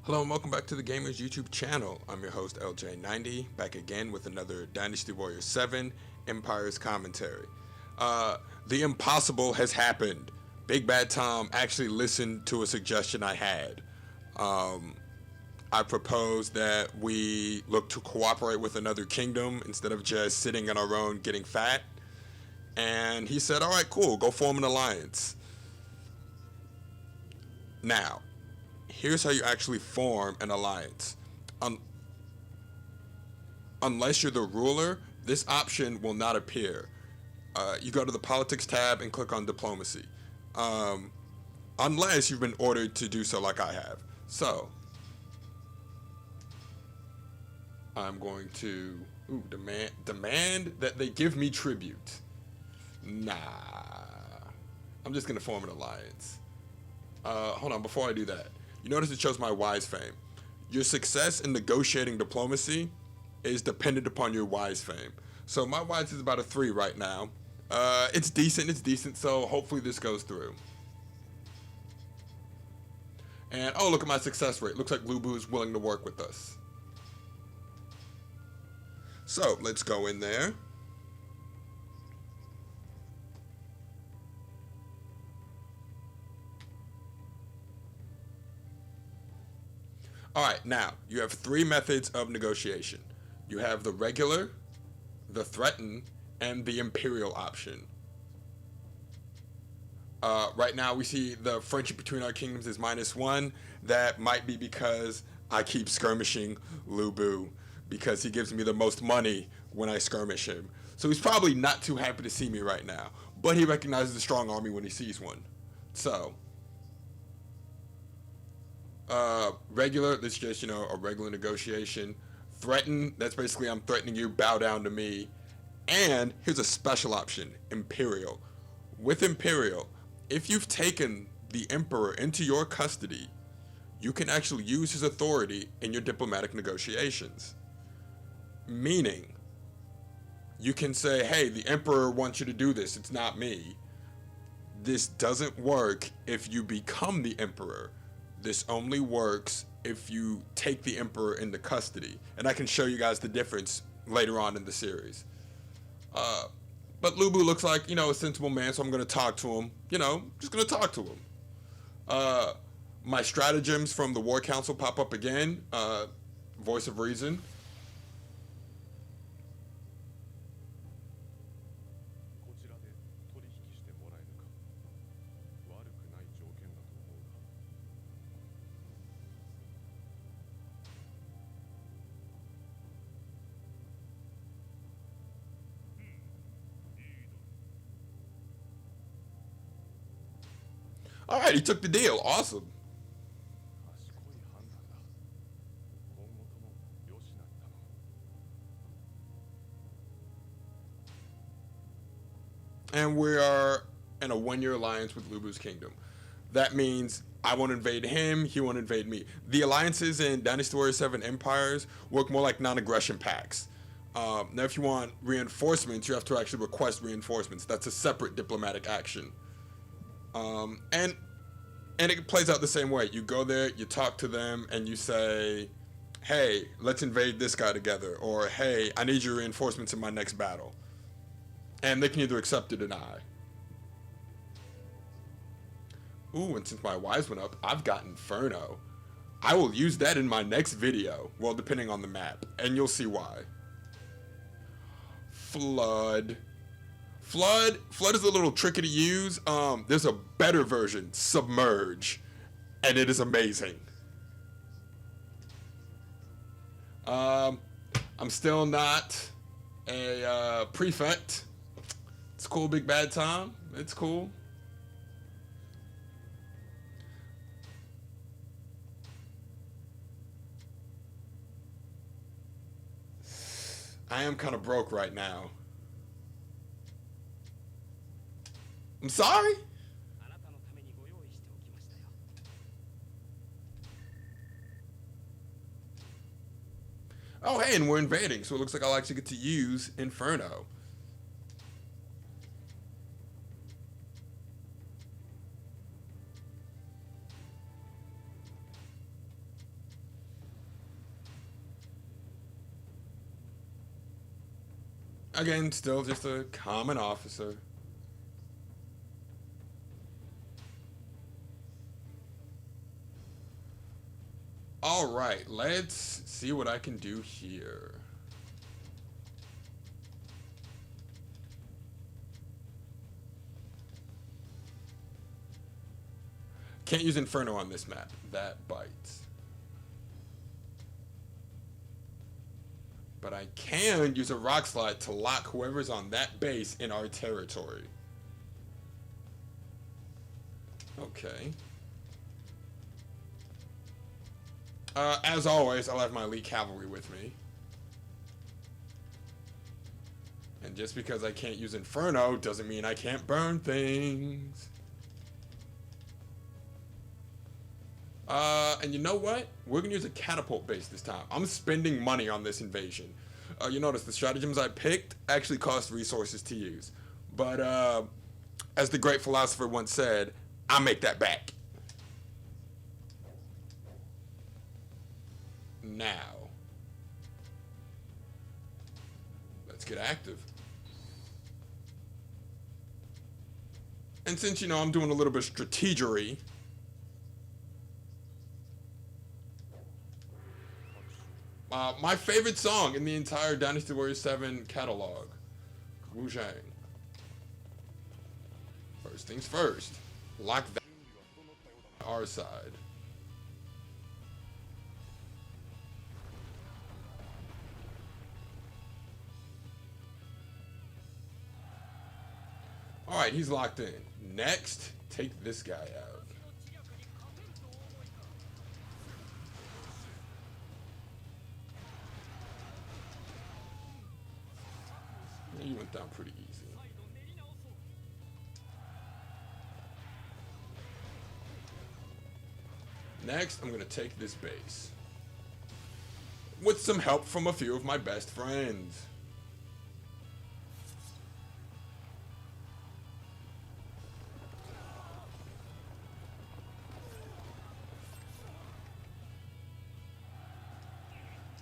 Hello and welcome back to the GAMRs YouTube channel. I'm your host LJ90, back again with another Dynasty Warriors 7 Empires commentary. The impossible has happened. Big Bad Tom actually listened to a suggestion I had. I proposed that we look to cooperate with another kingdom instead of just sitting on our own getting fat. And he said, alright, cool, go form an alliance. Now, here's how you actually form an alliance. Unless you're the ruler, this option will not appear. You go to the politics tab and click on diplomacy. Unless you've been ordered to do so like I have. So, I'm going to demand that they give me tribute. Nah. I'm just going to form an alliance. Hold on, before I do that. You notice it shows my wise fame. Your success in negotiating diplomacy is dependent upon your wise fame. So my wise is about a 3 right now. It's decent, so hopefully this goes through. And oh, look at my success rate. Looks like Lubu is willing to work with us. So let's go in there. Alright, now, you have 3 methods of negotiation. You have the regular, the threaten, and the imperial option. Right now, we see the friendship between our kingdoms is -1. That might be because I keep skirmishing Lubu, because he gives me the most money when I skirmish him. So he's probably not too happy to see me right now, but he recognizes a strong army when he sees one. So, regular, that's just, a regular negotiation. Threaten, that's basically I'm threatening you, bow down to me. And here's a special option, imperial. With imperial, if you've taken the emperor into your custody, you can actually use his authority in your diplomatic negotiations. Meaning, you can say, hey, the emperor wants you to do this, it's not me. This doesn't work if you become the emperor. This only works if you take the emperor into custody. And I can show you guys the difference later on in the series. But Lubu looks like, a sensible man, so I'm going to talk to him. Just going to talk to him. My stratagems from the War Council pop up again. Voice of reason. All right, he took the deal. Awesome. And we are in a 1-year alliance with Lubu's kingdom. That means I won't invade him, he won't invade me. The alliances in Dynasty Warriors 7 Empires work more like non-aggression pacts. Now, if you want reinforcements, you have to actually request reinforcements. That's a separate diplomatic action. And it plays out the same way. You go there, you talk to them, and you say, hey, let's invade this guy together. Or, hey, I need your reinforcements in my next battle. And they can either accept or deny. Ooh, and since my wise went up, I've got Inferno. I will use that in my next video. Well, depending on the map. And you'll see why. Flood is a little tricky to use. There's a better version, Submerge, and it is amazing. I'm still not a prefect. It's cool, Big Bad Tom. It's cool. I am kind of broke right now. I'm sorry? Oh, hey, and we're invading, so it looks like I'll actually get to use Inferno. Again, still just a common officer. Alright, let's see what I can do here. Can't use Inferno on this map. That bites. But I can use a Rock Slide to lock whoever's on that base in our territory. Okay. As always, I'll have my elite cavalry with me. And just because I can't use Inferno doesn't mean I can't burn things. And you know what? We're gonna use a catapult base this time. I'm spending money on this invasion. You notice the stratagems I picked actually cost resources to use. But, as the great philosopher once said, I make that back. Now, let's get active. And since, you know, I'm doing a little bit of strategery, my favorite song in the entire Dynasty Warriors 7 catalog, Wu Zhang. First things first, lock that on our side. Alright, he's locked in. Next, take this guy out. You went down pretty easy. Next, I'm going to take this base. With some help from a few of my best friends.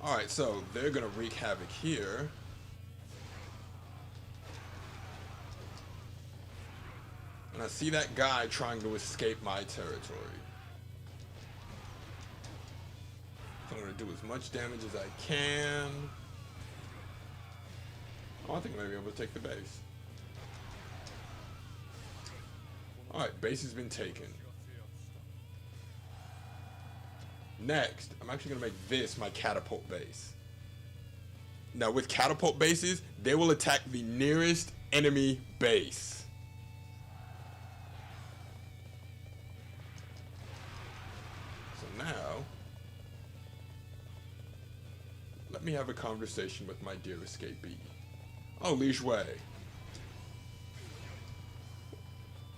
Alright, so they're going to wreak havoc here. And I see that guy trying to escape my territory. So I'm going to do as much damage as I can. Oh, I think I might be able to take the base. Alright, base has been taken. Next, I'm actually going to make this my catapult base. Now, with catapult bases, they will attack the nearest enemy base. So now, let me have a conversation with my dear escapee. Oh, Li Shui. Where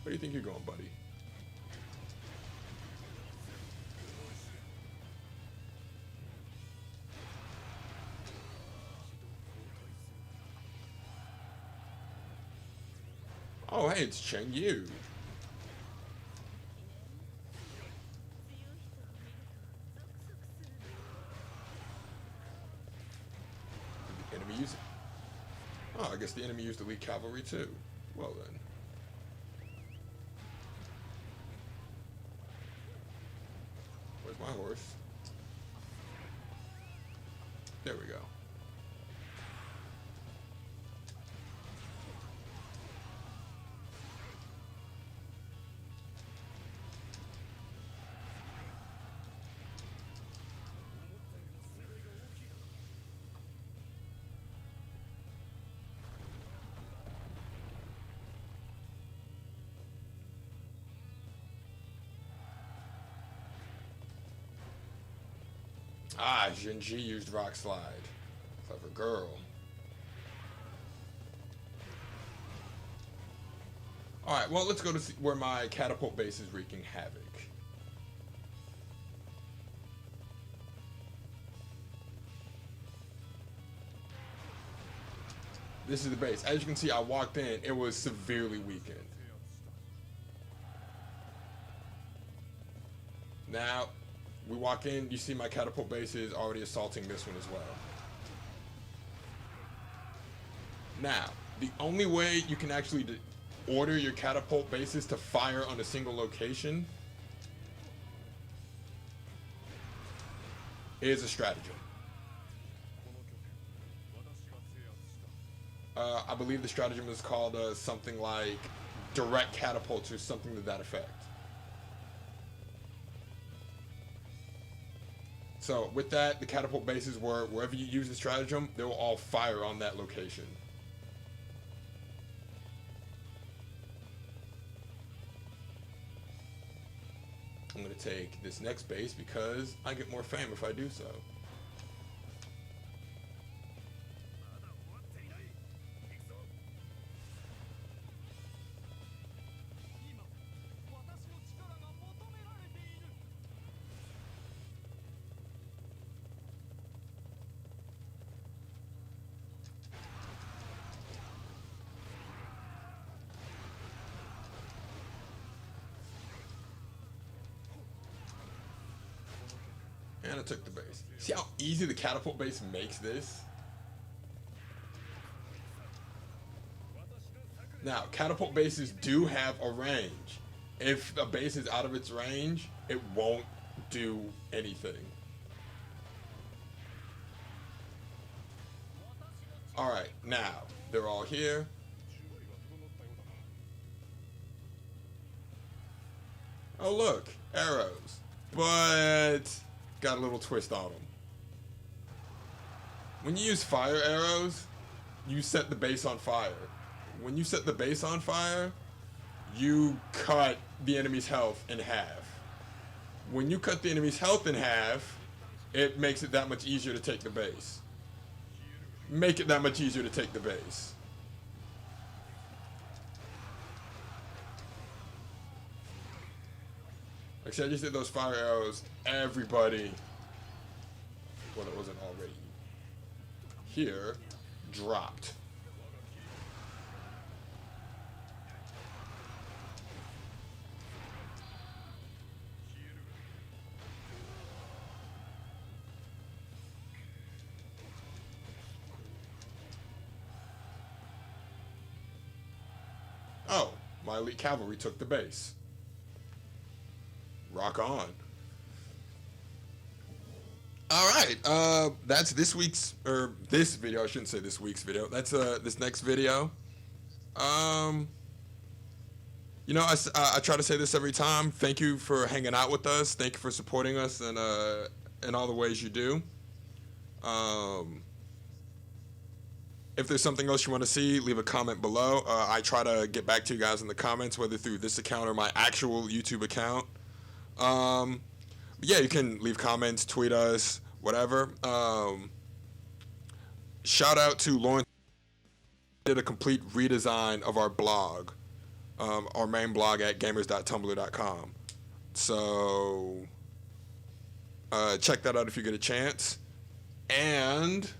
do you think you're going, buddy? Oh, hey, it's Cheng Yu. The enemy used it. Oh, I guess the enemy used elite cavalry too. Well then. Where's my horse? There we go. Ah, Jinji used Rock Slide. Clever girl. Alright, well, let's go to see where my catapult base is wreaking havoc. This is the base. As you can see, I walked in, it was severely weakened. Now, we walk in, you see my catapult base is already assaulting this one as well. Now, the only way you can actually order your catapult bases to fire on a single location is a stratagem. I believe the stratagem is called something like direct catapults or something to that effect. So with that, the catapult bases were wherever you use the stratagem, they will all fire on that location. I'm going to take this next base because I get more fame if I do so. And I took the base. See how easy the catapult base makes this? Now, catapult bases do have a range. If a base is out of its range, it won't do anything. Alright, now, they're all here. Oh look, arrows. But got a little twist on them. When you use fire arrows, you set the base on fire. When you set the base on fire, you cut the enemy's health in half. When you cut the enemy's health in half, it makes it that much easier to take the base. Make it that much easier to take the base. Like I said, I just did those fire arrows. Everybody, well, it wasn't already here, dropped. Oh, my elite cavalry took the base. Rock on. All right, that's this week's, or this video. I shouldn't say this week's video. That's this next video. You know, I try to say this every time. Thank you for hanging out with us. Thank you for supporting us in all the ways you do. If there's something else you want to see, leave a comment below. I try to get back to you guys in the comments, whether through this account or my actual YouTube account. Yeah, you can leave comments, tweet us, whatever. Shout out to Lawrence. Did a complete redesign of our blog, our main blog at gamers.tumblr.com. So check that out if you get a chance. And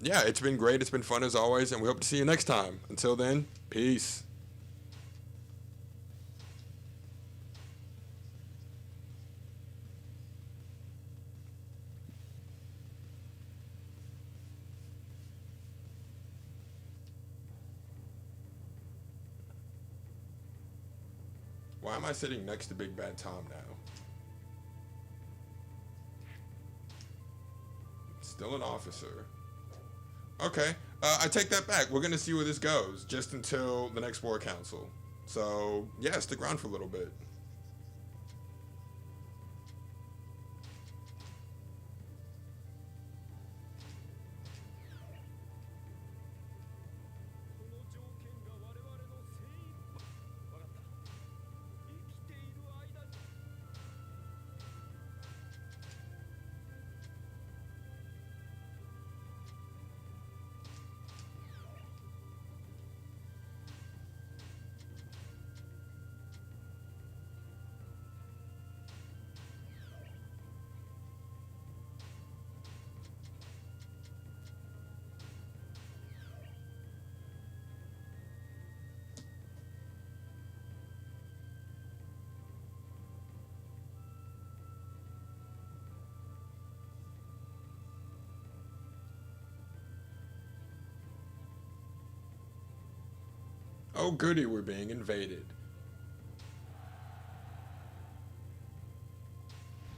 yeah, it's been great. It's been fun as always, and we hope to see you next time. Until then, peace. Why am I sitting next to Big Bad Tom now? Still an officer. Okay, I take that back. We're going to see where this goes, just until the next War Council. So, yeah, stick around for a little bit. Oh goody, we're being invaded.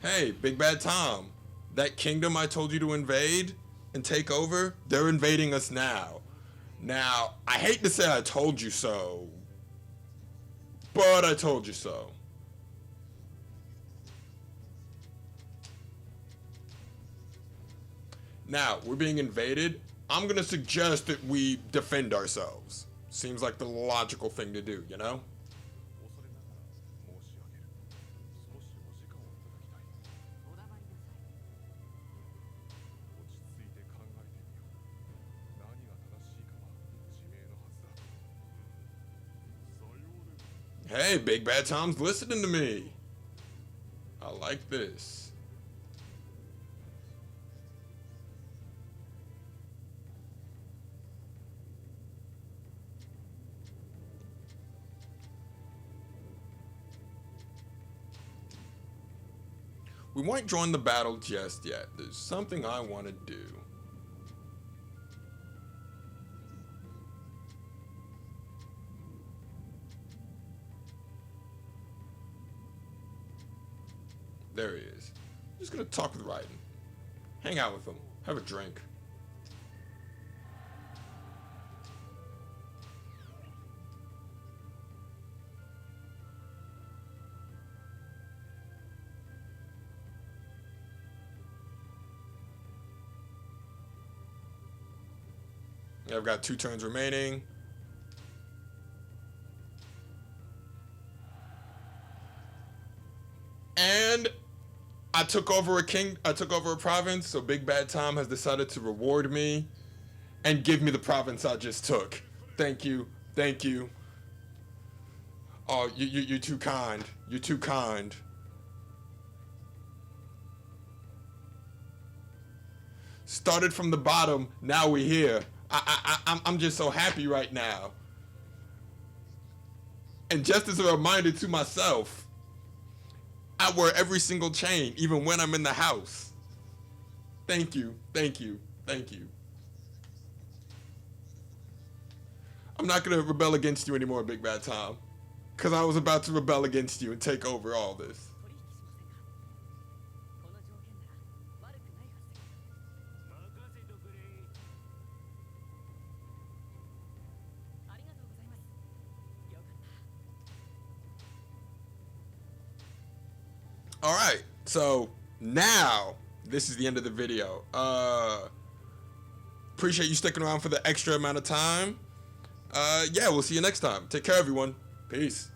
Hey, Big Bad Tom, that kingdom I told you to invade and take over, they're invading us now. Now, I hate to say I told you so, but I told you so. Now, we're being invaded. I'm gonna suggest that we defend ourselves. Seems like the logical thing to do, you know? Hey, Big Bad Tom's listening to me. I like this. We won't join the battle just yet. There's something I want to do. There he is. I'm just gonna talk with Raiden. Hang out with him. Have a drink. Yeah, I've got 2 turns remaining. And I took over a province, so Big Bad Tom has decided to reward me and give me the province I just took. Thank you. Thank you. Oh, you're too kind. You're too kind. Started from the bottom, now we're here. I'm just so happy right now. And just as a reminder to myself, I wear every single chain, even when I'm in the house. Thank you, thank you, thank you. I'm not gonna rebel against you anymore, Big Bad Tom. Because I was about to rebel against you and take over all this. Alright, so now this is the end of the video. Appreciate you sticking around for the extra amount of time. Yeah, we'll see you next time. Take care, everyone. Peace.